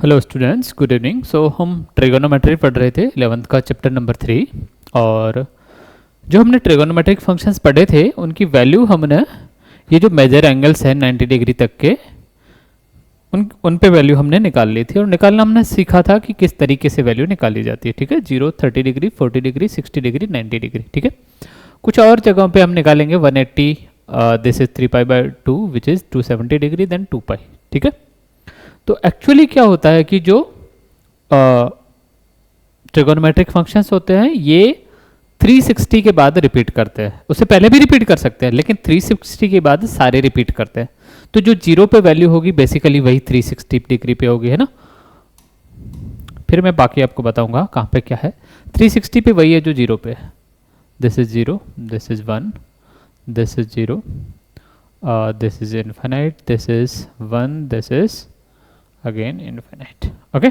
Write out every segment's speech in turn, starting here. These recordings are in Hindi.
Hello students, good evening. So हम ट्रिगोनोमेट्री पढ़ रहे थे 11th का चैप्टर नंबर 3। और जो हमने ट्रिगोनोमेट्रिक फंक्शंस पढ़े थे उनकी वैल्यू हमने ये जो मेजर एंगल्स हैं 90 डिग्री तक के उन पे वैल्यू हमने निकाल ली थी। और निकालना हमने सीखा था कि किस तरीके से वैल्यू निकाली जाती है। ठीक है, 0, 30 डिग्री, 40 डिग्री, 60 डिग्री, 90 डिग्री। ठीक है, कुछ और जगहों पे हम निकालेंगे 180, this is 3π/2 which is 270 degree, then 2π। ठीक है, तो एक्चुअली क्या होता है कि जो ट्रिगोनोमेट्रिक फंक्शंस होते हैं ये 360 के बाद रिपीट करते हैं। उससे पहले भी रिपीट कर सकते हैं लेकिन 360 के बाद सारे रिपीट करते हैं। तो जो 0 पे वैल्यू होगी बेसिकली वही 360 डिग्री पे होगी, है ना। फिर मैं बाकी आपको बताऊंगा कहाँ पे क्या है। 360 पे वही है जो 0 पे है। This is 0, this is 1, this is 0, this is infinite, this is 1, this is again infinite। okay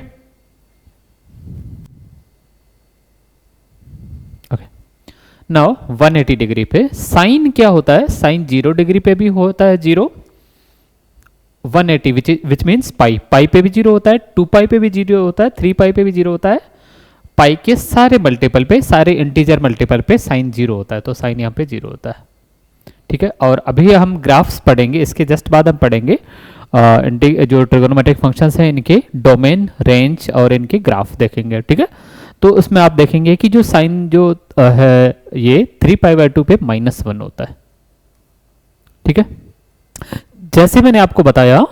now 180 degree पे साइन क्या होता है? साइन 0 डिग्री पे भी होता है 0, 180 विच मीन्स पाई पे भी 0 होता है, 2π पे भी 0 होता है, 3π पे भी 0 होता है। पाई के सारे मल्टीपल पे, सारे इंटीजर मल्टीपल पे साइन 0 होता है, तो साइन यहाँ पे 0 होता है। ठीक है, और अभी हम ग्राफ्स पढ़ेंगे, इसके जस्ट बाद हम पढ़ेंगे जो ट्रिगोनोमेट्रिक फंक्शंस हैं इनके डोमेन, रेंज और इनके ग्राफ देखेंगे। ठीक है, तो उसमें आप देखेंगे कि जो साइन जो है ये 3π/2 पे -1 होता है। ठीक है, जैसे मैंने आपको बताया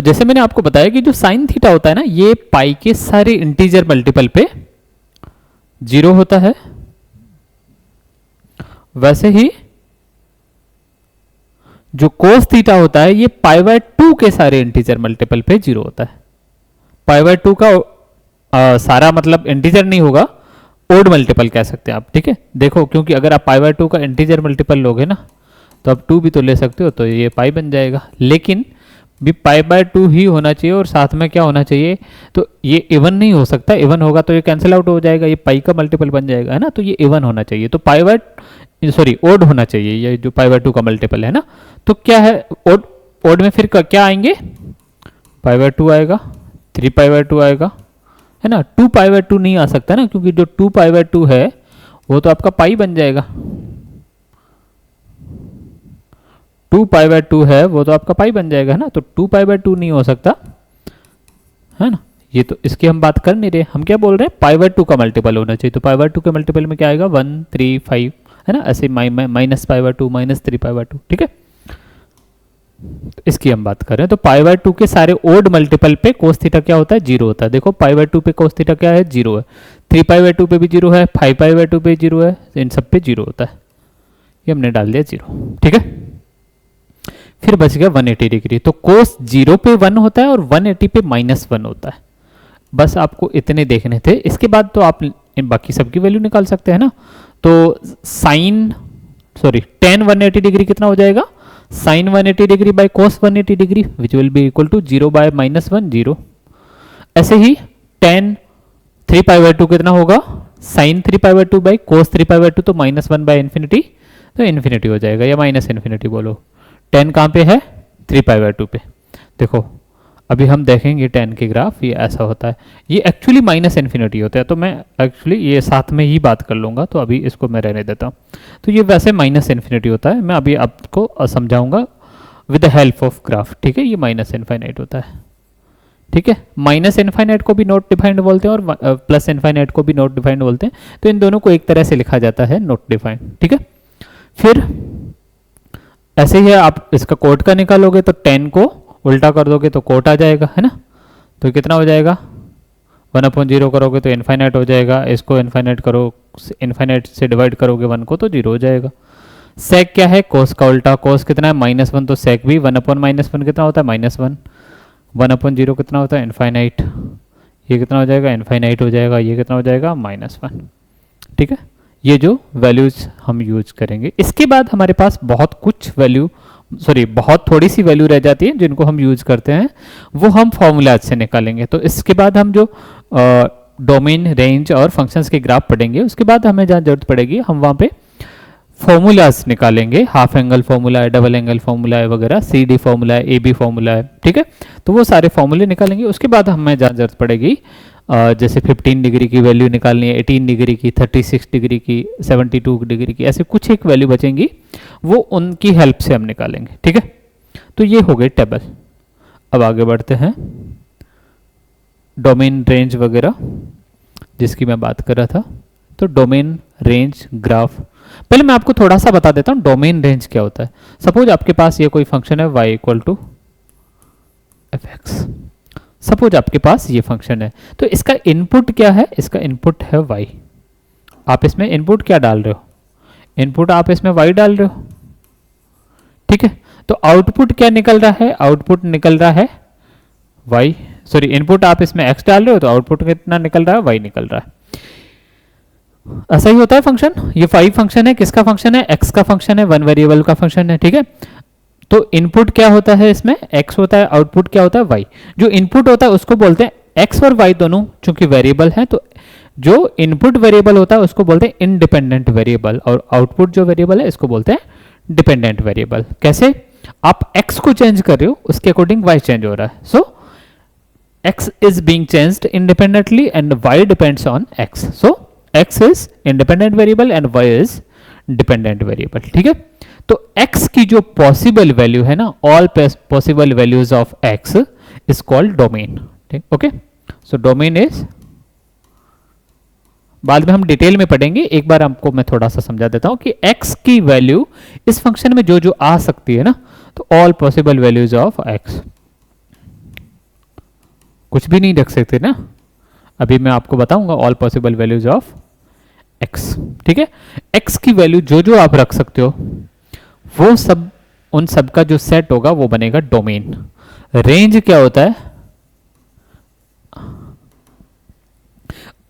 जैसे मैंने आपको बताया कि जो साइन थीटा होता है ना ये पाई के सारे इंटीजर मल्टीपल पे 0 होता है। वैसे ही जो कोस थीटा होता है ये π/2 के सारे इंटीजर मल्टीपल पे 0 होता है। π/2 का सारा मतलब इंटीजर नहीं होगा, ओड मल्टीपल कह सकते हैं आप। ठीक है, देखो क्योंकि अगर आप π/2 का इंटीजर मल्टीपल लोगे ना तो आप 2 भी तो ले सकते हो, तो ये पाई बन जाएगा। लेकिन भी π/2 ही होना चाहिए और साथ में क्या होना चाहिए, तो ये इवन नहीं हो सकता। इवन होगा तो ये कैंसिल आउट हो जाएगा, ये पाई का मल्टीपल बन जाएगा, है ना। तो ये इवन होना चाहिए, तो ओड होना चाहिए ये जो π/2 का मल्टीपल है ना। तो क्या है ओड में फिर क्या आएंगे, π/2 आएगा, 3π/2 आएगा, है ना। 2π/2 नहीं आ सकता ना, क्योंकि जो 2π/2 है वो तो आपका पाई बन जाएगा। 2π/2 है वो तो आपका पाई बन जाएगा, है ना। तो 2π/2 नहीं हो सकता, है ना। ये तो इसकी हम बात कर नहीं रहे, हम क्या बोल रहे हैं π/2 का मल्टीपल होना चाहिए। तो π/2 के मल्टीपल में क्या आएगा 1, 3, 5, है ना। ऐसे -π/2, -3π/2। ठीक है, इसकी हम बात कर रहे हैं। तो π/2 के सारे ओड मल्टीपल पे कोस थीटा क्या होता है 0 होता है। देखो π/2 पे कोस थीटा क्या है 0 है, 3π/2 पे भी 0 है, 5π/2 पे 0 है, इन सब पे 0 होता है। ये हमने डाल दिया 0। ठीक है, फिर बच गया 180 डिग्री। तो कोस 0 पे 1 होता है और 180 पे -1 होता है। बस आपको इतने देखने थे, इसके बाद तो आप बाकी सबकी वैल्यू निकाल सकते हैं ना। तो tan 180 डिग्री कितना हो जाएगा, sine 180 degree by cos 180 degree which will be equal to 0 by -1, 0। ऐसे ही tan 3π/2 कितना होगा, साइन 3π/2 बाय कोस 3π/2, तो -1 बाय इन्फिनिटी, तो इन्फिनिटी हो जाएगा या -इन्फिनिटी बोलो। tan कहाँ पे है 3π/2 पे। देखो अभी हम देखेंगे tan के ग्राफ, ये ऐसा होता है, ये एक्चुअली -इन्फिनिटी होता है। तो मैं एक्चुअली ये साथ में ही बात कर लूँगा, तो अभी इसको मैं रहने देता हूँ। तो ये वैसे -इन्फिनिटी होता है, मैं अभी आपको समझाऊंगा with the help of graph. ठीक है, ये -इन्फाइनाइट होता है। ठीक है, -इन्फाइनाइट को भी नॉट डिफाइंड बोलते हैं और +इन्फाइनाइट को भी नॉट डिफाइंड बोलते हैं। तो इन दोनों को एक तरह से लिखा जाता है नॉट डिफाइंड। ठीक है, फिर ऐसे ही आप इसका कोट का निकालोगे तो tan को उल्टा कर दोगे तो कोट आ जाएगा, है ना। तो कितना हो जाएगा 1/0 करोगे तो इन्फाइनाइट हो जाएगा, इसको इन्फाइनाइट करो, इन्फाइनाइट से डिवाइड करोगे 1 को तो 0 हो जाएगा। सेक क्या है, कोस का उल्टा, कोस कितना है -1, तो सेक भी 1/-1 कितना होता है -1, 1/0 कितना होता है इन्फाइनाइट, ये कितना हो जाएगा इन्फाइनाइट हो जाएगा, ये कितना हो जाएगा -1। ठीक है, ये जो वैल्यूज हम यूज करेंगे। इसके बाद हमारे पास बहुत थोड़ी सी वैल्यू रह जाती है जिनको हम यूज करते हैं, वो हम फॉर्मूलाज से निकालेंगे। तो इसके बाद हम जो डोमेन, रेंज और फंक्शंस के ग्राफ पढ़ेंगे, उसके बाद हमें जहाँ जरूरत पड़ेगी हम वहाँ पे फॉर्मूलाज निकालेंगे, हाफ एंगल फॉर्मूला है, डबल एंगल फॉर्मूला है वगैरह, सी डी फॉर्मूला है, ए बी फॉर्मूला है, ठीक है। तो वो सारे फॉर्मूले निकालेंगे। उसके बाद हमें जहाँ जरूरत पड़ेगी जैसे 15 डिग्री की वैल्यू निकालनी है, 18 डिग्री की, 36 डिग्री की, 72 डिग्री की, ऐसे कुछ एक वैल्यू बचेंगी, वो उनकी हेल्प से हम निकालेंगे, ठीक है। तो ये हो गई टेबल। अब आगे बढ़ते हैं, डोमेन रेंज वगैरह जिसकी मैं बात कर रहा था। तो डोमेन रेंज ग्राफ, पहले मैं आपको थोड़ा सा बता देता हूं डोमेन रेंज क्या होता है। सपोज आपके पास ये कोई फंक्शन है y equal to f x, suppose आपके पास ये फंक्शन है, तो इसका इनपुट क्या है? इसका इनपुट है y। आप इसमें इनपुट क्या डाल रहे हो? इनपुट आप इसमें y डाल रहे हो, ठीक है। तो आउटपुट क्या निकल रहा है? आउटपुट निकल रहा है y, सॉरी इनपुट आप इसमें x डाल रहे हो तो आउटपुट कितना निकल रहा है? y निकल रहा है। ऐसा ही होता है फंक्शन। ये 5 फंक्शन है, किसका फंक्शन है? x का फंक्शन है, 1 वेरिएबल का फंक्शन है, ठीक है। तो इनपुट क्या होता है इसमें? x होता है, आउटपुट क्या होता है? y। जो इनपुट होता है उसको बोलते हैं x और y दोनों चूंकि वेरिएबल है, तो जो इनपुट वेरिएबल होता है उसको बोलते हैं इंडिपेंडेंट वेरिएबल, और आउटपुट जो वेरिएबल है इसको बोलते हैं डिपेंडेंट वेरिएबल। कैसे? आप x को चेंज कर रहे हो, उसके अकॉर्डिंग y चेंज हो रहा है। सो x is being changed independently and y depends on x. So x is independent variable and y is dependent variable, ठीक है। तो x की जो पॉसिबल वैल्यू है ना, all possible values of x is called domain, ठीक, ओके। सो डोमेन इज, बाद में हम डिटेल में पढ़ेंगे, एक बार आपको मैं थोड़ा सा समझा देता हूं कि x की वैल्यू इस फंक्शन में जो जो आ सकती है ना, तो all possible values of x, कुछ भी नहीं रख सकते ना, अभी मैं आपको बताऊंगा all possible values of x, ठीक है। x की वैल्यू जो जो आप रख सकते हो वो सब, उन सब का जो सेट होगा वो बनेगा डोमेन। रेंज क्या होता है?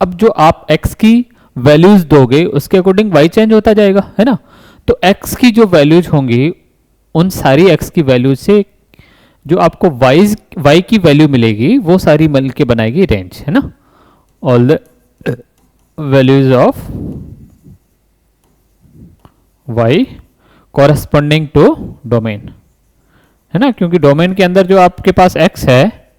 अब जो आप x की वैल्यूज दोगे उसके अकॉर्डिंग y चेंज होता जाएगा, है ना। तो x की जो वैल्यूज होंगी उन सारी x की वैल्यूज से जो आपको y की वैल्यू मिलेगी वो सारी मिल के बनाएगी रेंज, है ना। All the values of y corresponding to domain, है ना, क्योंकि डोमेन के अंदर जो आपके पास x है,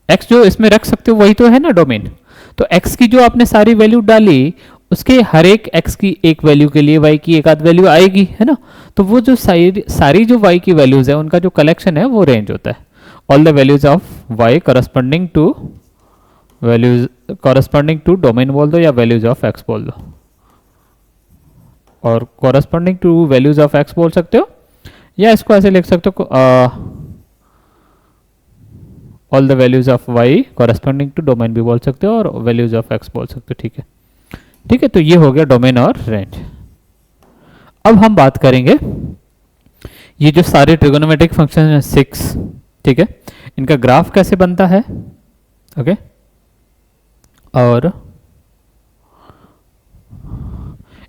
x जो इसमें रख सकते हो वही तो है ना डोमेन। तो x की जो आपने सारी वैल्यू डाली उसके हर एक x की एक वैल्यू के लिए y की एक आध वैल्यू आएगी, है ना। तो वो जो सारी जो y की वैल्यूज है उनका जो कलेक्शन है वो रेंज होता है। All the values of y corresponding to values, corresponding to domain बोल दो या वैल्यूज ऑफ x बोल दो, और corresponding to values of x बोल सकते हो, या इसको ऐसे लिख सकते हो all the values of y corresponding to domain भी बोल सकते हो, और वैल्यूज ऑफ x बोल सकते हो, ठीक है, ठीक है। तो ये हो गया डोमेन और रेंज। अब हम बात करेंगे ये जो सारे ट्रिगोनोमेट्रिक फंक्शन है 6, ठीक है, इनका ग्राफ कैसे बनता है, ओके, और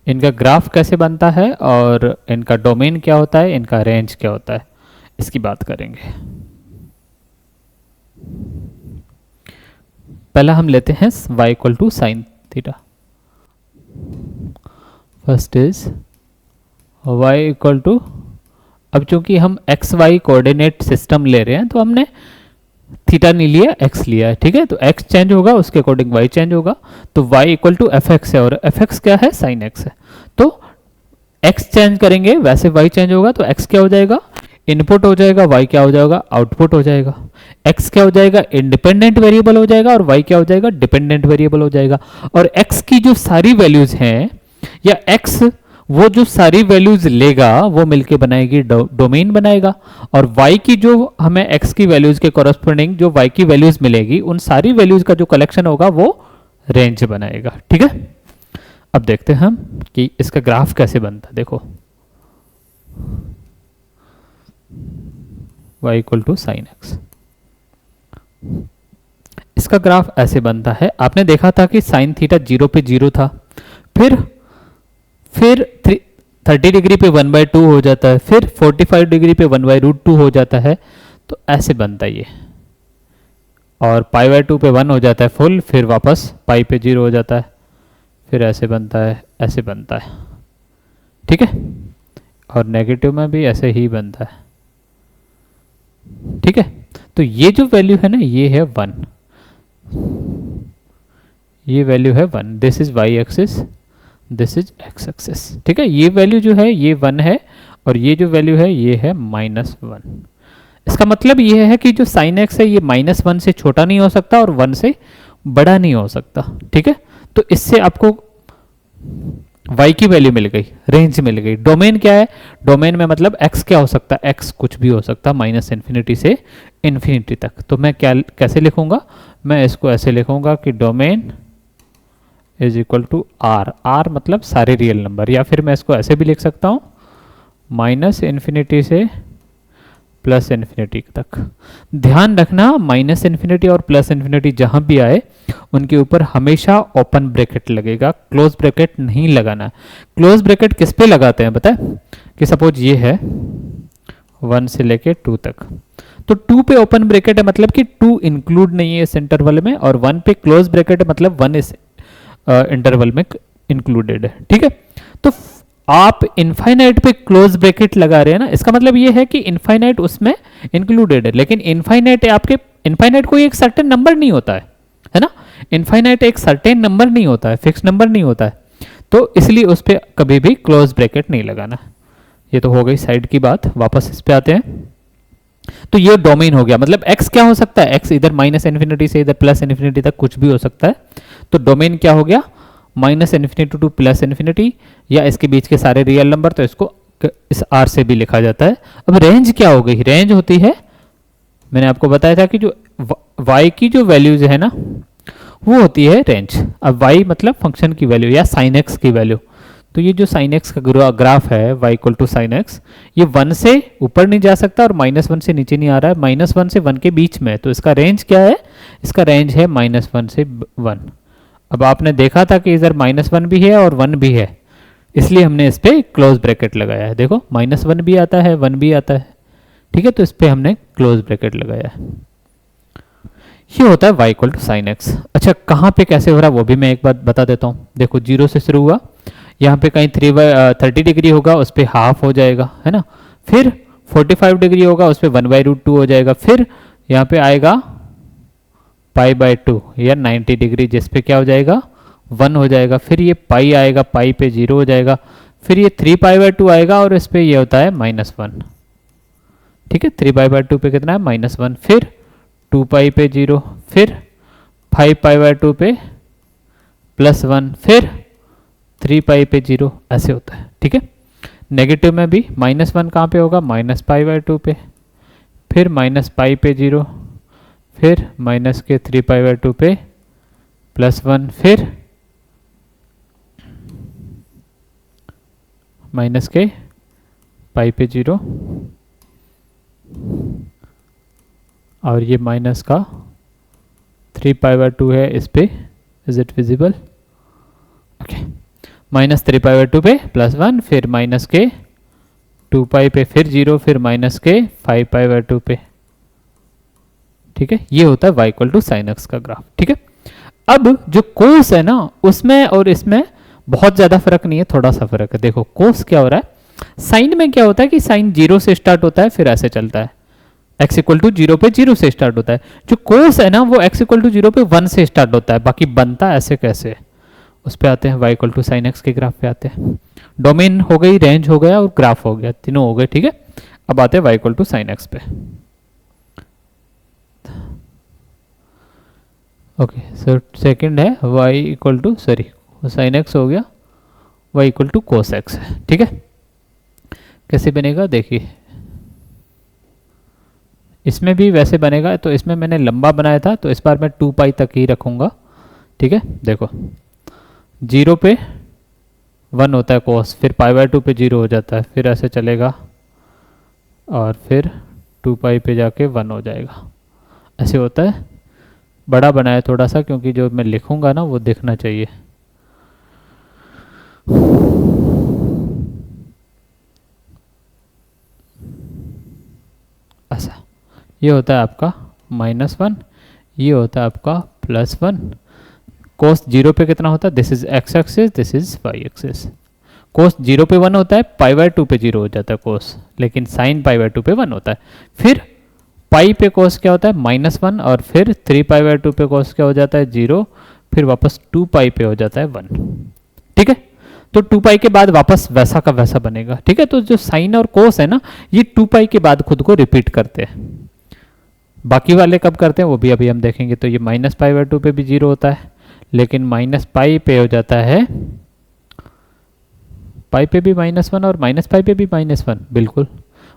इनका ग्राफ कैसे बनता है, और इनका डोमेन क्या होता है, इनका रेंज क्या होता है, इसकी बात करेंगे। पहला हम लेते हैं y equal to sine theta. First is y equal to, अब चूंकि हम एक्स वाई कोऑर्डिनेट सिस्टम ले रहे हैं तो हमने थीटा नहीं लिया, x लिया है, ठीक है। तो x चेंज होगा उसके अकॉर्डिंग y चेंज होगा। तो y equal to f x है, और एफ एक्स क्या है? साइन x है। तो x चेंज करेंगे वैसे y चेंज होगा, तो x क्या हो जाएगा? इनपुट हो जाएगा, y क्या हो जाएगा? आउटपुट हो जाएगा। x क्या हो जाएगा? इंडिपेंडेंट वेरिएबल हो जाएगा, और y क्या हो जाएगा? डिपेंडेंट वेरिएबल हो जाएगा। और x की जो सारी वैल्यूज हैं, या x वो जो सारी वैल्यूज लेगा वो मिलके बनाएगी डोमेन बनाएगा, और y की जो हमें x की वैल्यूज के कॉरस्पॉन्डिंग जो y की वैल्यूज मिलेगी उन सारी वैल्यूज का जो कलेक्शन होगा वो रेंज बनाएगा, ठीक है। अब देखते हैं हम कि इसका ग्राफ कैसे बनता है। देखो y equal to sine x, इसका ग्राफ ऐसे बनता है। आपने देखा था कि साइन थीटा 0 पे 0 था, फिर 30 डिग्री पे 1/2 हो जाता है, फिर 45 डिग्री पे 1/√2 हो जाता है। तो ऐसे बनता है ये, और π/2 पे 1 हो जाता है फुल, फिर वापस पाई पे 0 हो जाता है, फिर ऐसे बनता है, ऐसे बनता है, ठीक है, और नेगेटिव में भी ऐसे ही बनता है। ठीक है, तो ये जो वैल्यू है ना, ये है 1, ये वैल्यू है 1, this is y axis, this is x axis. ठीक है, ये वैल्यू जो है ये 1 है, और ये जो वैल्यू है ये है -1। इसका मतलब ये है कि जो साइन एक्स है ये -1 से छोटा नहीं हो सकता और 1 से बड़ा नहीं हो सकता। ठीक है, तो इससे आपको y की वैल्यू मिल गई, रेंज मिल गई। डोमेन क्या है, डोमेन में मतलब x क्या हो सकता है, x कुछ भी हो सकता है -इन्फिनिटी से इन्फिनिटी तक। तो मैं क्या कैसे लिखूंगा, मैं इसको ऐसे लिखूंगा कि domain is equal to r, r मतलब सारे रियल नंबर, या फिर मैं इसको ऐसे भी लिख सकता हूँ -इन्फिनिटी से +इन्फिनिटी तक। ध्यान रखना -इन्फिनिटी और +इन्फिनिटी जहां भी आए उनके ऊपर हमेशा ओपन ब्रैकेट लगेगा, क्लोज ब्रैकेट नहीं लगाना। क्लोज ब्रैकेट किस पे लगाते हैं पता है, कि सपोज ये है 1 से लेके 2 तक, तो 2 पे ओपन ब्रैकेट है मतलब कि 2 इंक्लूड नहीं है इस इंटरवल में, और 1 पे क्लोज ब्रैकेट है मतलब 1 इस इंटरवल में इंक्लूडेड है। ठीक है, तो आप इनफाइनाइट पे क्लोज ब्रैकेट लगा रहे हैं ना, इसका मतलब ये है कि इनफाइनाइट उसमें इंक्लूडेड है, लेकिन इनफाइनाइट आपके, इनफाइनाइट कोई एक सर्टेन नंबर नहीं होता है ना, इनफाइनाइट एक सर्टेन नंबर नहीं होता है, फिक्स नंबर नहीं होता है, तो इसलिए उस पर कभी भी क्लोज ब्रैकेट नहीं लगाना। ये तो हो गई साइड की बात, वापस इस पे आते हैं। तो ये डोमेन हो गया, मतलब x क्या हो सकता है, x इधर -इन्फिनिटी से इधर +इन्फिनिटी तक कुछ भी हो सकता है। तो डोमेन क्या हो गया, -इन्फिनिटी टू +इन्फिनिटी, या इसके बीच के सारे रियल नंबर, तो इसको इस r से भी लिखा जाता है। अब रेंज क्या हो गई, रेंज होती है, मैंने आपको बताया था कि जो y की जो वैल्यूज है ना वो होती है रेंज। अब y मतलब फंक्शन की वैल्यू या साइन x की वैल्यू, तो ये जो साइन x का ग्राफ है y equal to sine x, ये 1 से ऊपर नहीं जा सकता और -1 से नीचे नहीं आ रहा है, -1 से 1 के बीच में है, तो इसका रेंज क्या है, इसका रेंज है -1 से 1। अब आपने देखा था कि इधर -1 भी है और 1 भी है, इसलिए हमने इस पर क्लोज ब्रैकेट लगाया है। देखो -1 भी आता है, 1 भी आता है। ठीक है, तो इस पर हमने क्लोज ब्रैकेट लगाया है। ये होता है y equal to sine x. अच्छा, कहाँ पे कैसे हो रहा है वो भी मैं एक बात बता देता हूँ। देखो 0 से शुरू हुआ, यहाँ पे कहीं 30 डिग्री होगा, उस पर हाफ हो जाएगा, है ना, फिर 45 डिग्री होगा, उस पर 1/√2 हो जाएगा, फिर यहाँ पे आएगा π/2 या 90 डिग्री, जिस पे क्या हो जाएगा 1 हो जाएगा, फिर ये पाई आएगा, पाई पे 0 हो जाएगा, फिर ये 3π/2 आएगा और इस पे ये होता है -1। ठीक है, 3π/2 पे कितना है -1, फिर 2π पे 0, फिर 5π/2 पे +1, फिर 3π पे 0, ऐसे होता है। ठीक है, नेगेटिव में भी -1 कहाँ पे होगा, -π/2 पे, फिर -π पे 0, फिर -3π/2 पे +1, फिर -π पे 0, और ये माइनस का 3π/2 है इस पे, इज इट विजिबल, ओके, -3π/2 पे +1, फिर माइनस के 2π पे फिर 0, फिर माइनस के 5π/2 पे। ठीक है, ये होता है y equal to sine x का ग्राफ। ठीक है, अब जो कोस है ना उसमें और इसमें बहुत ज्यादा फर्क नहीं है, थोड़ा सा फर्क है। देखो कोस क्या हो रहा है, साइन में क्या होता है कि साइन 0 से स्टार्ट होता है फिर ऐसे चलता है, x इक्वल टू 0 पे 0 से स्टार्ट होता है। जो कोस है ना वो x इक्वल टू 0 पे 1 से स्टार्ट होता है, बाकी बनता है ऐसे कैसे, उस पे आते हैं, y equal to sine x के ग्राफ पे आते हैं। डोमेन हो गई, रेंज हो गया और ग्राफ हो गया, तीनों हो गए। ठीक है, अब आते हैं y equal to sine x पे। ओके, सो सेकंड है y equal to, sorry sine x हो गया, y equal to cos x है। ठीक है, कैसे बनेगा देखिए, इसमें भी वैसे बनेगा, तो इसमें मैंने लंबा बनाया था तो इस बार मैं 2π तक ही रखूंगा। ठीक है, देखो 0 पे 1 होता है कोस, फिर π/2 पे 0 हो जाता है, फिर ऐसे चलेगा और फिर 2π पे जाके 1 हो जाएगा, ऐसे होता है। बड़ा बनाया थोड़ा सा क्योंकि जो मैं लिखूंगा ना वो दिखना चाहिए। ऐसा, ये होता है आपका -1, ये होता है आपका +1। कोस 0 पे कितना होता है, this is x axis, this is y axis. Cos 0 पे 1 होता है, पाई बाय 2 पे 0 हो जाता है कोस, लेकिन साइन पाई बाय 2 पे 1 होता है। फिर पाई पे कोस क्या होता है -1, और फिर 3 पाई बाय 2 पे कोस क्या हो जाता है 0, फिर वापस 2 पाई पे हो जाता है 1। ठीक है, तो 2 पाई के बाद वापस वैसा का वैसा बनेगा। ठीक है, तो जो साइन और कोस है ना, ये 2 पाई के बाद खुद को रिपीट करते हैं। बाकी वाले कब करते हैं वो भी अभी हम देखेंगे। तो ये -π/2 पे भी 0 होता है, लेकिन -π पे हो जाता है, पाई पे भी -1 और -π पे भी -1। बिल्कुल,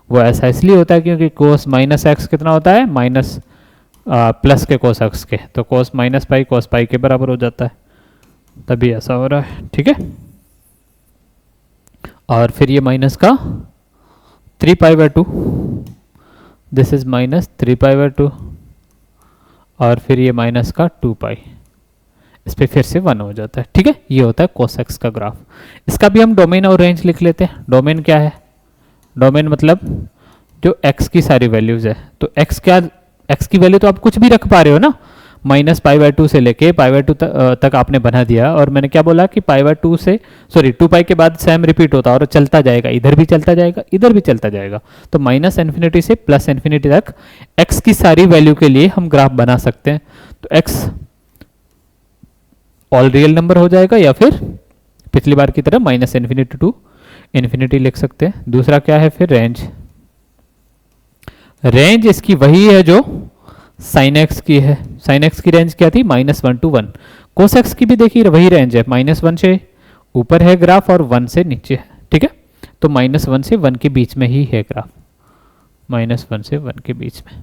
वो ऐसा इसलिए होता है क्योंकि कोस -x कितना होता है, माइनस प्लस के कोस x के, तो कोस -π कोस π के बराबर हो जाता है, तभी ऐसा हो रहा है। ठीक है, और फिर ये माइनस का 3π/2, दिस इज -3π/2, और फिर ये माइनस का 2 पाई, इस पे फिर से 1 हो जाता है। ठीक है, ये होता है कोस एक्स का ग्राफ। इसका भी हम डोमेन और रेंज लिख लेते हैं। डोमेन क्या है, डोमेन मतलब जो x की सारी वैल्यूज है। तो x क्या, x की वैल्यू तो आप कुछ भी रख पा रहे हो ना, -π/2 से लेके π/2 तक आपने बना दिया, और मैंने क्या बोला कि π/2 से 2 पाई के बाद सेम रिपीट होता है और चलता जाएगा, इधर भी चलता जाएगा, इधर भी चलता जाएगा। तो -∞ से +∞ तक x की सारी वैल्यू के लिए हम ग्राफ बना सकते हैं। तो x ऑल रियल नंबर हो जाएगा, या फिर पिछली बार की तरह -∞ टू ∞ लिख सकते हैं। दूसरा क्या है फिर, रेंज। रेंज इसकी वही है जो साइन एक्स की है। साइन एक्स की रेंज क्या थी, -1 to 1। कोस एक्स की भी देखिए वही रेंज है, -1 से ऊपर है ग्राफ और 1 से नीचे है। ठीक है, तो -1 से 1 के बीच में ही है ग्राफ, -1 से 1 के बीच में।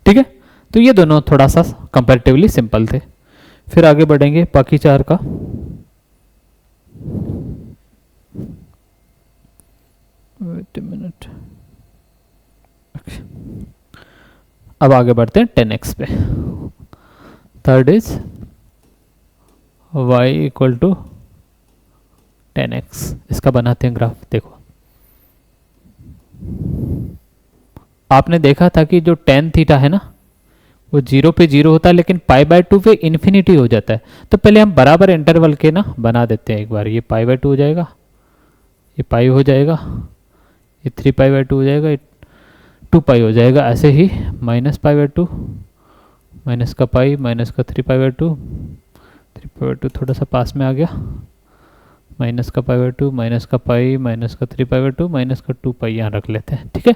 ठीक है, तो ये दोनों थोड़ा सा कंपैरेटिवली सिंपल थे। फिर आगे बढ़ेंगे बाकी चार का। वेट अ मिनट, अब आगे बढ़ते हैं 10x पे। Third is y equal to 10x। इसका बनाते हैं ग्राफ। देखो, आपने देखा था कि जो tan थीटा है ना, वो 0 पे 0 होता है, लेकिन π/2 पे इन्फिनिटी हो जाता है। तो पहले हम बराबर इंटरवल के ना बना देते हैं एक बार। ये π/2 हो जाएगा, ये पाई हो जाएगा, ये 3π/2 हो जाएगा, 2 पाई हो जाएगा। ऐसे ही -π/2 माइनस का पाई माइनस का 3π/2, 3π/2 थोड़ा सा पास में आ गया, माइनस का π/2 माइनस का पाई माइनस का 3π/2 माइनस का 2 पाई यहाँ रख लेते हैं। ठीक है,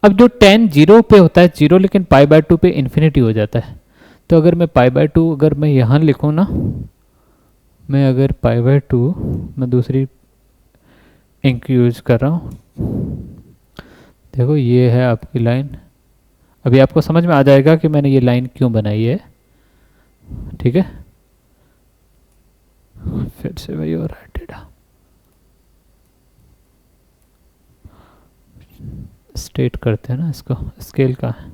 अब जो tan 0 पे होता है 0, लेकिन π/2 पे इन्फिनिटी हो जाता है। तो अगर मैं π/2 अगर मैं यहाँ लिखूँ ना, मैं अगर π/2 मैं दूसरी इंक यूज कर रहा हूँ। देखो, ये है आपकी लाइन। अभी आपको समझ में आ जाएगा कि मैंने ये लाइन क्यों बनाई है। ठीक है, फिर से वही हो रहा है टेढ़ा। स्ट्रेट करते हैं ना इसको, स्केल का है,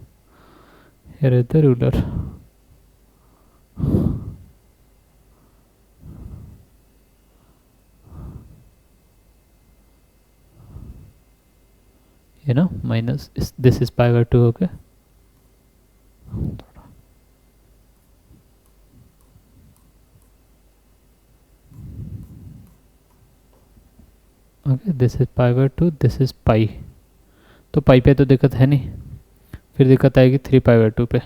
here is the ruler. you know minus this is π/2. okay, this is π/2, this is पाई। तो पाई पे तो दिक्कत है नहीं, फिर दिक्कत आएगी 3π/2 पे।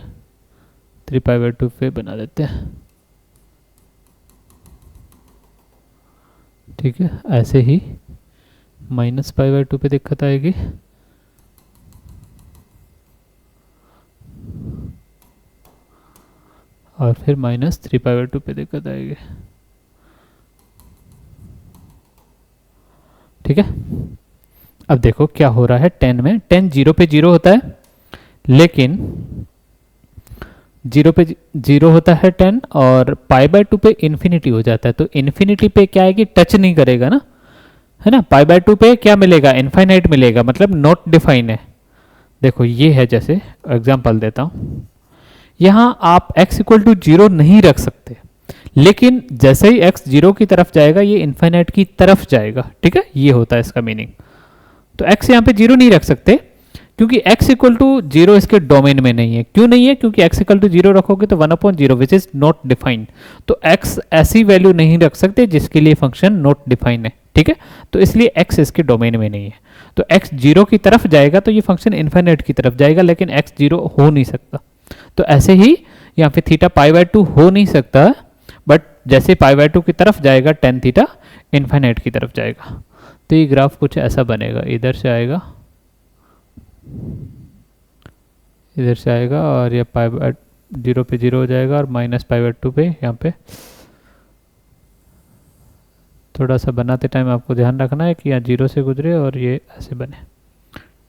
3π/2 पे बना देते हैं। ठीक है, ऐसे ही -π/2 पे दिक्कत आएगी, और फिर -3π/2 पे दिक्कत आएगी। ठीक है, अब देखो क्या हो रहा है tan में। tan 0 पे 0 होता है, लेकिन 0 पे 0 होता है tan, और π/2 पे इन्फिनिटी हो जाता है। तो इन्फिनिटी पे क्या है कि टच नहीं करेगा ना, है ना। π/2 पे क्या मिलेगा, इनफाइनाइट मिलेगा, मतलब नॉट डिफाइन है। देखो ये है, जैसे एग्जांपल देता हूँ, यहाँ आप x इक्वल टू 0 नहीं रख सकते, लेकिन जैसे ही x 0 की तरफ जाएगा ये इनफाइनाइट की तरफ जाएगा। ठीक है, ये होता है इसका मीनिंग। तो x यहाँ पे 0 नहीं रख सकते, क्योंकि x इक्वल टू 0 इसके डोमेन में नहीं है। क्यों नहीं है, क्योंकि x इक्वल टू 0 रखोगे तो 1/0 विच इज नॉट डिफाइंड। तो x ऐसी वैल्यू नहीं रख सकते जिसके लिए फंक्शन नॉट डिफाइंड है। ठीक है, तो इसलिए x इसके डोमेन में नहीं है। तो x 0 की तरफ जाएगा तो ये फंक्शन इन्फिनिट की तरफ जाएगा, लेकिन x 0 हो नहीं सकता। तो ऐसे ही यहाँ पे थीटा पाई बाय 2 हो नहीं सकता, बट जैसे पाई बाय 2 की तरफ जाएगा टेन थीटा इन्फिनिट की तरफ जाएगा। तो ये ग्राफ कुछ ऐसा बनेगा, इधर से आएगा, इधर से आएगा, और ये पाई बाय 0 पे 0 हो जाएगा, और माइनस पाई बाय 2 पे यहाँ पे थोड़ा सा बनाते टाइम आपको ध्यान रखना है कि यहाँ 0 से गुजरे और ये ऐसे बने,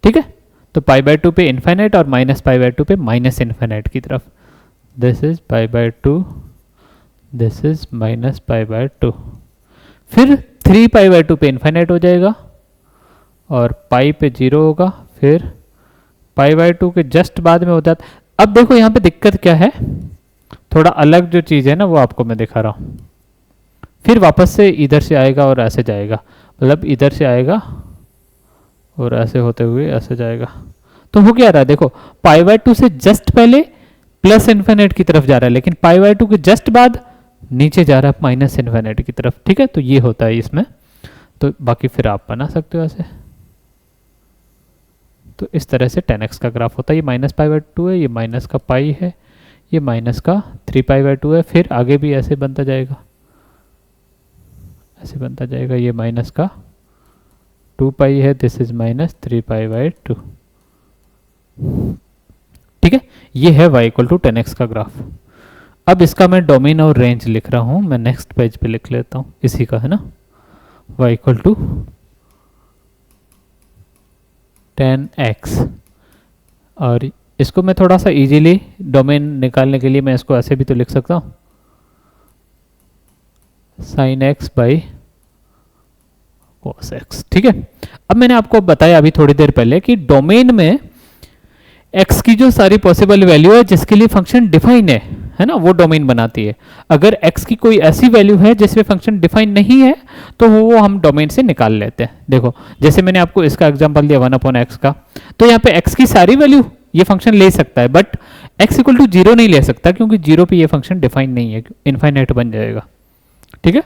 ठीक है। तो पाई बाय 2 पे इन्फिनिट और माइनस पाई बाय 2 पे माइनस इन्फिनिट की तरफ। This is pi by 2, this is minus pi by 2। फिर 3 पाई बाय 2 पे इन्फिनिट हो जाएगा और पाई पे 0 होगा, फिर पाई बाय 2 के जस्ट बाद में हो जाता। अब देखो यहाँ पे दिक्कत क्या है, थोड़ा अलग जो चीज़ है ना वो आपको मैं दिखा रहा हूँ। फिर वापस से इधर से आएगा और ऐसे जाएगा, मतलब इधर से आएगा और ऐसे होते हुए ऐसे जाएगा। तो हो क्या रहा है, देखो पाई बाय 2 से जस्ट पहले प्लस इन्फिनिट की तरफ जा रहा है, लेकिन पाई बाय 2 के जस्ट बाद नीचे जा रहा है माइनस इन्फिनिट की तरफ, ठीक है। तो ये होता है इसमें। तो बाकी फिर आप बना सकते हो ऐसे। तो इस तरह से 10x का ग्राफ होता है। ये माइनस पाई बाय 2 है, ये माइनस का पाई है, ये माइनस का 3 पाई बाय 2 है। फिर आगे भी ऐसे बनता जाएगा, ऐसे बनता जाएगा। ये माइनस का 2 पाई है, this is minus 3 pi by 2, ठीक है। ये है y इक्वल टू 10x का ग्राफ। अब इसका मैं डोमेन और रेंज लिख रहा हूं, मैं नेक्स्ट पेज पे लिख लेता हूं, इसी का है ना, y इक्वल टू 10x। और इसको मैं थोड़ा सा इजीली डोमेन निकालने के लिए मैं इसको ऐसे भी तो लिख सकता हूं, sine x by cos x, ठीक है। अब मैंने आपको बताया अभी थोड़ी देर पहले कि डोमेन में x की जो सारी पॉसिबल वैल्यू है जिसके लिए फंक्शन डिफाइन है ना, वो डोमेन बनाती है। अगर x की कोई ऐसी वैल्यू है जिसमें फंक्शन डिफाइन नहीं है तो वो हम डोमेन से निकाल लेते हैं। देखो जैसे मैंने आपको इसका एग्जांपल दिया 1/x का, तो यहाँ पे x की सारी वैल्यू ये फंक्शन ले सकता है, बट x इक्वल टू 0 नहीं ले सकता, क्योंकि 0 पे ये फंक्शन डिफाइन नहीं है, इनफाइनाइट बन जाएगा, ठीक है।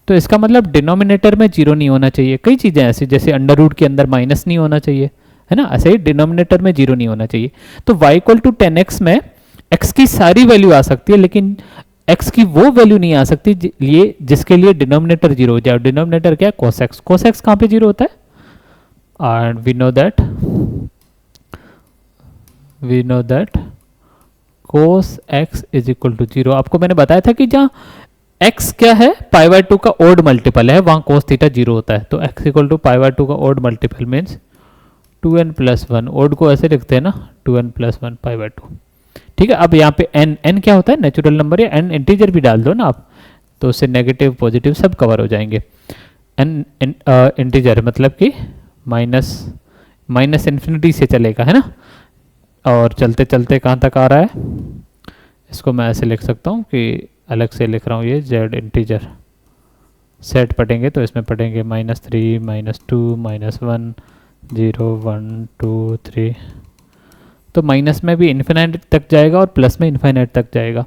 तो इसका मतलब डिनोमिनेटर में 0 नहीं होना चाहिए। कई चीजें ऐसी, जैसे अंडर रूट के अंदर माइनस नहीं होना चाहिए, है ना, ऐसे ही डिनोमिनेटर में 0 नहीं होना चाहिए। तो y इक्वल टू 10x में x की सारी वैल्यू आ सकती है, लेकिन x की वो वैल्यू नहीं आ सकती जिसके लिए डिनोमिनेटर 0 हो जाए। डिनोमिनेटर क्या है, cos x। cos x कहाँ पे 0 होता है, and we know that cos x is equal to 0। आपको मैंने बताया था कि जहाँ x क्या है, पाई बाय 2 का ओड मल्टीपल है, वहां cos थीटा 0 होता है। तो x equal to pi by 2 का odd multiple means 2n plus 1। Odd को ऐसे लिखते हैं ना, 2n प्लस 1 पाई बाय 2, ठीक है। अब यहाँ पे n क्या होता है, नेचुरल नंबर, या n इंटीजर भी डाल दो ना आप, तो उससे नेगेटिव पॉजिटिव सब कवर हो जाएंगे। n इंटीजर मतलब कि माइनस इन्फिनिटी से चलेगा, है ना, और चलते चलते कहाँ तक आ रहा है, इसको मैं ऐसे लिख सकता हूँ कि अलग से लिख रहा हूँ, ये z इंटीजर सेट पढ़ेंगे तो इसमें पढ़ेंगे -3 -2 -1 0 1 2 3। तो माइनस में भी इन्फिनाइट तक जाएगा और प्लस में इन्फिनाइट तक जाएगा।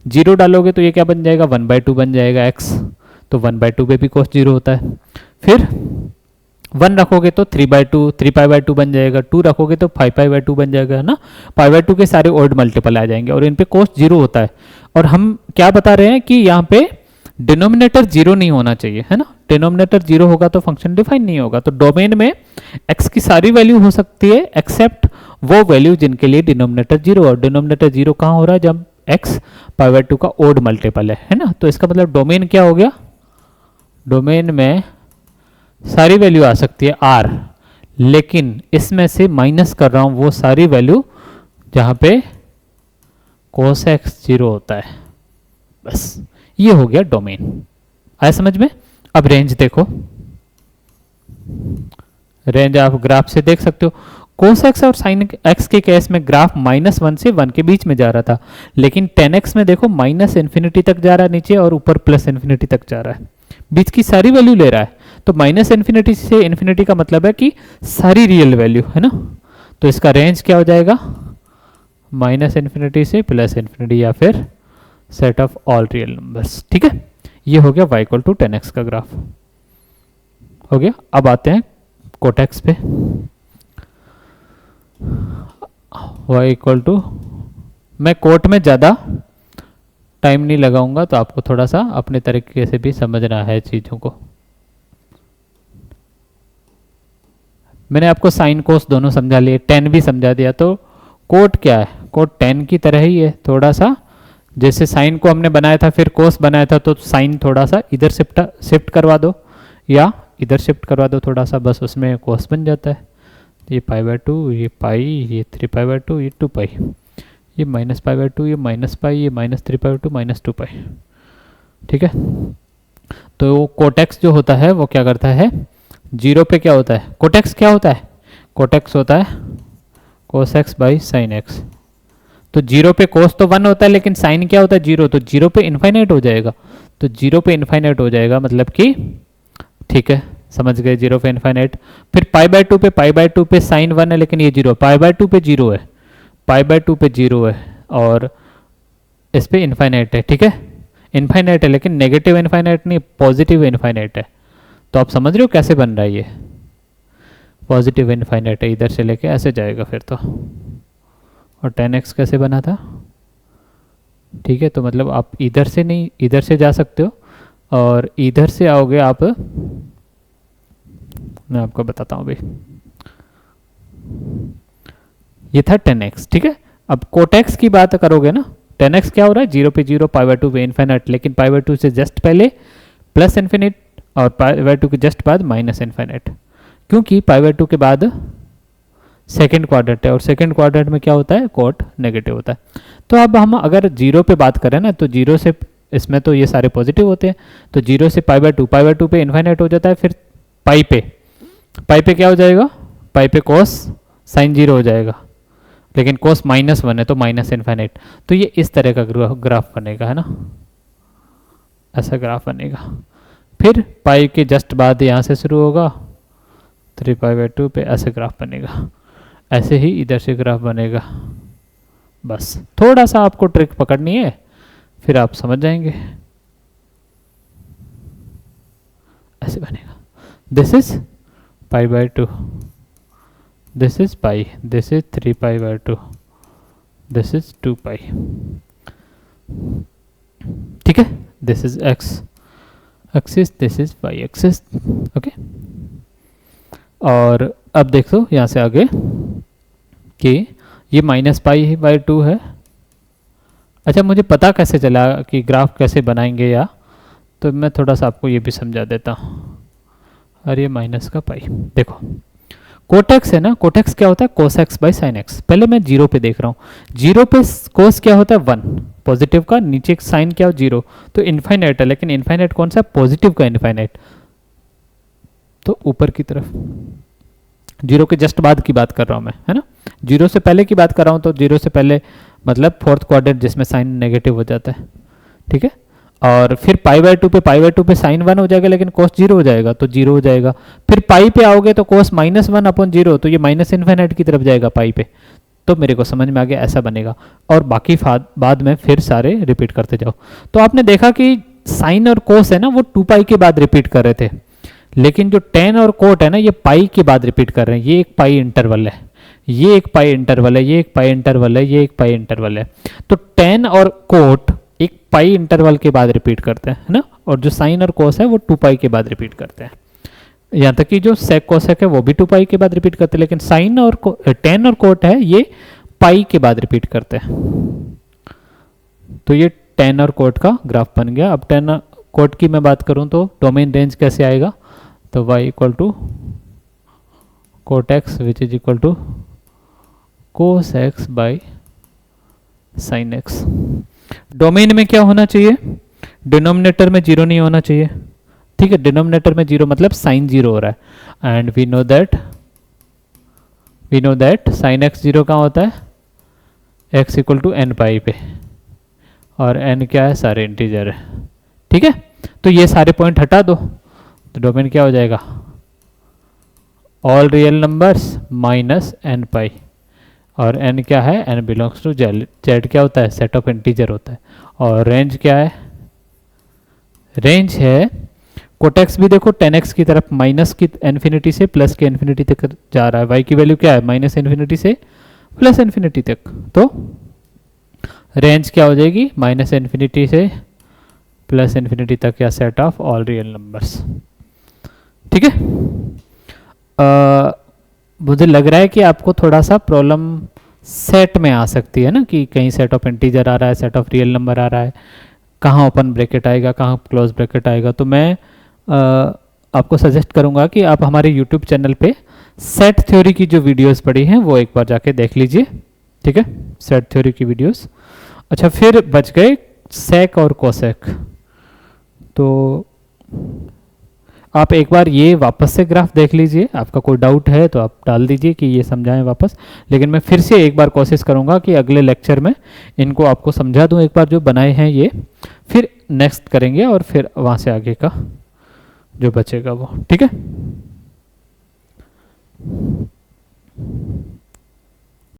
0 डालोगे तो ये क्या बन जाएगा, 1/2 बन जाएगा x। तो 1/2 पे भी cos 0 होता है। फिर 1 रखोगे तो 3/2 3 पाई बाय 2 बन जाएगा। 2 रखोगे तो 5 पाई बाय 2 बन जाएगा, है ना। पाई बाय 2 के सारे ओड मल्टीपल आ जाएंगे और इन पे cos 0 होता है। और हम क्या बता रहे हैं कि यहाँ पे डिनोमिनेटर 0 नहीं होना चाहिए, है ना। डिनोमिनेटर 0 होगा तो फंक्शन डिफाइन नहीं होगा। तो डोमेन में x की सारी वैल्यू हो सकती है एक्सेप्ट वो वैल्यू जिनके लिए डिनोमिनेटर 0, और डिनोमिनेटर 0 कहाँ हो रहा है, जब x पाई बाय 2 का ओड मल्टीपल है ना। तो इसका मतलब डोमेन क्या हो गया, डोमेन में सारी वैल्यू आ सकती है r, लेकिन इसमें से माइनस कर रहा हूं वो सारी वैल्यू जहां पे cos x 0 होता है। बस ये हो गया डोमेन। आया समझ में। अब रेंज देखो, रेंज आप ग्राफ से देख सकते हो। cos x और sin x के केस में ग्राफ -1 से 1 के बीच में जा रहा था, लेकिन 10x में देखो माइनस इन्फिनिटी तक जा रहा है नीचे और ऊपर प्लस इन्फिनिटी तक जा रहा है, बीच की सारी वैल्यू ले रहा है। तो माइनस इन्फिनिटी से इन्फिनिटी का मतलब है कि सारी रियल वैल्यू, है ना। तो इसका रेंज क्या हो जाएगा, माइनस इन्फिनिटी से प्लस इन्फिनिटी, या फिर set of all real numbers, ठीक है। ये हो गया y इक्वल टू 10x का ग्राफ। हो गया। अब आते हैं कोटेक्स पे। y इक्वल टू, मैं कोट में ज़्यादा टाइम नहीं लगाऊंगा तो आपको थोड़ा सा अपने तरीके से भी समझना है चीज़ों को। मैंने आपको साइन कोस दोनों समझा लिए, टेन भी समझा दिया। तो कोट क्या है? कोट टेन की तरह ही है, थोड़ा सा जैसे साइन को हमने बनाया था फिर कोस बनाया था, तो साइन थोड़ा सा इधर शिफ्ट करवा दो या इधर शिफ्ट करवा दो थोड़ा सा, बस उसमें कोस बन जाता है। ये पाई बाय 2, ये पाई, ये 3 पाई बाय 2, ये 2 पाई, ये माइनस पाई बाय 2, ये माइनस पाई, ये minus 3 pi by 2, minus 2 pi. ठीक है, तो कोटेक्स जो होता है वो क्या करता है, जीरो पे क्या होता है, कोटेक्स क्या होता है, कोटेक्स होता है कोस एक्स बाई साइन एक्स। तो जीरो पे कोस तो 1 होता है लेकिन साइन क्या होता है, जीरो, तो जीरो पे इन्फाइनाइट हो जाएगा। तो जीरो पे इन्फाइनाइट हो जाएगा मतलब कि, ठीक है समझ गए, जीरो पे इन्फाइनाइट। फिर पाई बाय 2 पे साइन 1 है लेकिन ये जीरो, पाई बाय 2 पे जीरो है, पाई बाय 2 पे जीरो है और इस पे इन्फाइनाइट है। ठीक है, इन्फाइनाइट है लेकिन नेगेटिव इन्फाइनाइट नहीं, पॉजिटिव इन्फाइनाइट है। तो आप समझ रहे हो कैसे बन रहा है, ये पॉजिटिव इन्फाइनाइट है, इधर से लेके ऐसे जाएगा फिर तो। और 10x कैसे बना था, ठीक है, तो मतलब आप इधर से नहीं इधर से जा सकते हो और इधर से आओगे आप, मैं आपको बताता हूँ भाई, ये था 10x। ठीक है, अब कोटेक्स की बात करोगे ना, 10x क्या हो रहा है, जीरो पे जीरो, पाई बाय 2 पे इन्फाइनाइट, लेकिन पाई बाय 2 से जस्ट पहले प्लस इन्फिनिट और पाई बाय 2 के जस्ट बाद माइनस इन्फाइनाइट, क्योंकि पाई बाय 2 के बाद सेकेंड क्वाड्रेंट है और सेकेंड क्वाड्रेंट में क्या होता है, कोट नेगेटिव होता है। तो अब हम अगर जीरो पे बात करें ना, तो जीरो से इसमें तो ये सारे पॉजिटिव होते हैं, तो जीरो से पाई बाय 2 पे इन्फाइनाइट हो जाता है, फिर पाई पे क्या हो जाएगा, पाई पे कोस साइन जीरो हो जाएगा, लेकिन कोस -1 है तो माइनस इन्फाइनाइट। तो ये इस तरह का ग्राफ बनेगा, है ना, ऐसा ग्राफ बनेगा। फिर पाई के जस्ट बाद यहाँ से शुरू होगा 3 पाई बाय 2 पे ऐसे ग्राफ बनेगा, ऐसे ही इधर से ग्राफ बनेगा। बस थोड़ा सा आपको ट्रिक पकड़नी है, फिर आप समझ जाएंगे। ऐसे बनेगा, this is pi by 2, this is pi, this is 3 pi by 2, this is 2 pi. ठीक है, this is x axis, this is y axis. Okay, और अब देखो यहाँ से आगे कि ये माइनस पाई बाय 2 है। अच्छा, मुझे पता कैसे चला कि ग्राफ कैसे बनाएंगे, या तो मैं थोड़ा सा आपको ये भी समझा देता हूँ। और ये माइनस का पाई, देखो कोटेक्स है ना, कोटेक्स क्या होता है, कोस एक्स बाई साइन एक्स। पहले मैं जीरो पे देख रहा हूँ, जीरो पे कोस क्या होता है 1 पॉजिटिव का, नीचे साइन क्या हो जीरो, तो इन्फाइनाइट है, लेकिन इन्फाइनाइट कौन सा, पॉजिटिव का इन्फाइनाइट, तो ऊपर की तरफ। जीरो के जस्ट बाद की बात कर रहा हूँ मैं, है ना, जीरो से पहले की बात कर रहा हूँ, तो जीरो से पहले मतलब फोर्थ क्वाड्रेंट जिसमें साइन नेगेटिव हो जाता है। ठीक है, और फिर पाई बाय 2 पे साइन 1 हो जाएगा लेकिन कोस जीरो हो जाएगा, तो जीरो हो जाएगा। फिर पाई पे आओगे तो कोस -1 अपॉन जीरो, तो ये माइनस इन्फाइनाइट की तरफ जाएगा पाई पे। तो मेरे को समझ में आ गया, ऐसा बनेगा। और बाकी बाद में फिर सारे रिपीट करते जाओ। तो आपने देखा कि साइन और कोस है ना, वो 2 पाई के बाद रिपीट कर रहे थे, लेकिन जो टेन और कोट है ना, ये पाई के बाद रिपीट कर रहे हैं। ये एक पाई इंटरवल है, ये एक पाई इंटरवल है, ये एक पाई इंटरवल है, ये एक पाई इंटरवल है। तो टेन और कोट एक पाई इंटरवल के बाद रिपीट करते हैं, है ना, और जो साइन और कोस है वो 2 पाई के बाद रिपीट करते हैं। यहाँ तक कि जो सेक कोसेक है वो भी 2 पाई के बाद रिपीट करते हैं, लेकिन साइन और टेन और कोट है ये पाई के बाद रिपीट करते हैं। तो ये टेन और कोट का ग्राफ बन गया। अब टेन कोट की मैं बात करूं तो डोमेन रेंज कैसे आएगा, तो y equal to cot x which is equal to cos x by sine x. Domain में क्या होना चाहिए, डिनोमिनेटर में जीरो नहीं होना चाहिए। ठीक है, डिनोमिनेटर में जीरो मतलब साइन जीरो हो रहा है, and we know that sine x zero कहाँ होता है, x equal to n pi पे, और एन क्या है, सारे इंटीजर है। ठीक है, तो ये सारे पॉइंट हटा दो, तो डोमेन क्या हो जाएगा, all real numbers minus n pi, और एन क्या है, n belongs to Z. Z क्या होता है, सेट ऑफ इंटीजर होता है। और रेंज क्या है, रेंज है कोटेक्स भी देखो 10x की तरफ माइनस की इन्फिनिटी से प्लस के इन्फिनिटी तक जा रहा है, y की वैल्यू क्या है माइनस इन्फिनिटी से प्लस इन्फिनिटी तक, तो रेंज क्या हो जाएगी माइनस इन्फिनिटी से प्लस इन्फिनिटी तक या set of all real numbers. ठीक है, मुझे लग रहा है कि आपको थोड़ा सा प्रॉब्लम सेट में आ सकती है ना, कि कहीं सेट ऑफ इंटीजर आ रहा है, सेट ऑफ रियल नंबर आ रहा है, कहाँ ओपन ब्रैकेट आएगा, कहाँ क्लोज ब्रैकेट आएगा। तो मैं आपको सजेस्ट करूंगा कि आप हमारे यूट्यूब चैनल पे सेट थ्योरी की जो वीडियोस पड़ी हैं वो एक बार जाके देख लीजिए। ठीक है, सेट थ्योरी की वीडियोस। अच्छा, फिर बच गए सेक और कोसेक। तो आप एक बार ये वापस से ग्राफ देख लीजिए, आपका कोई डाउट है तो आप डाल दीजिए कि ये समझाएं वापस, लेकिन मैं फिर से एक बार कोशिश करूंगा कि अगले लेक्चर में इनको आपको समझा दूं एक बार जो बनाए हैं ये, फिर नेक्स्ट करेंगे और फिर वहाँ से आगे का जो बचेगा वो। ठीक है।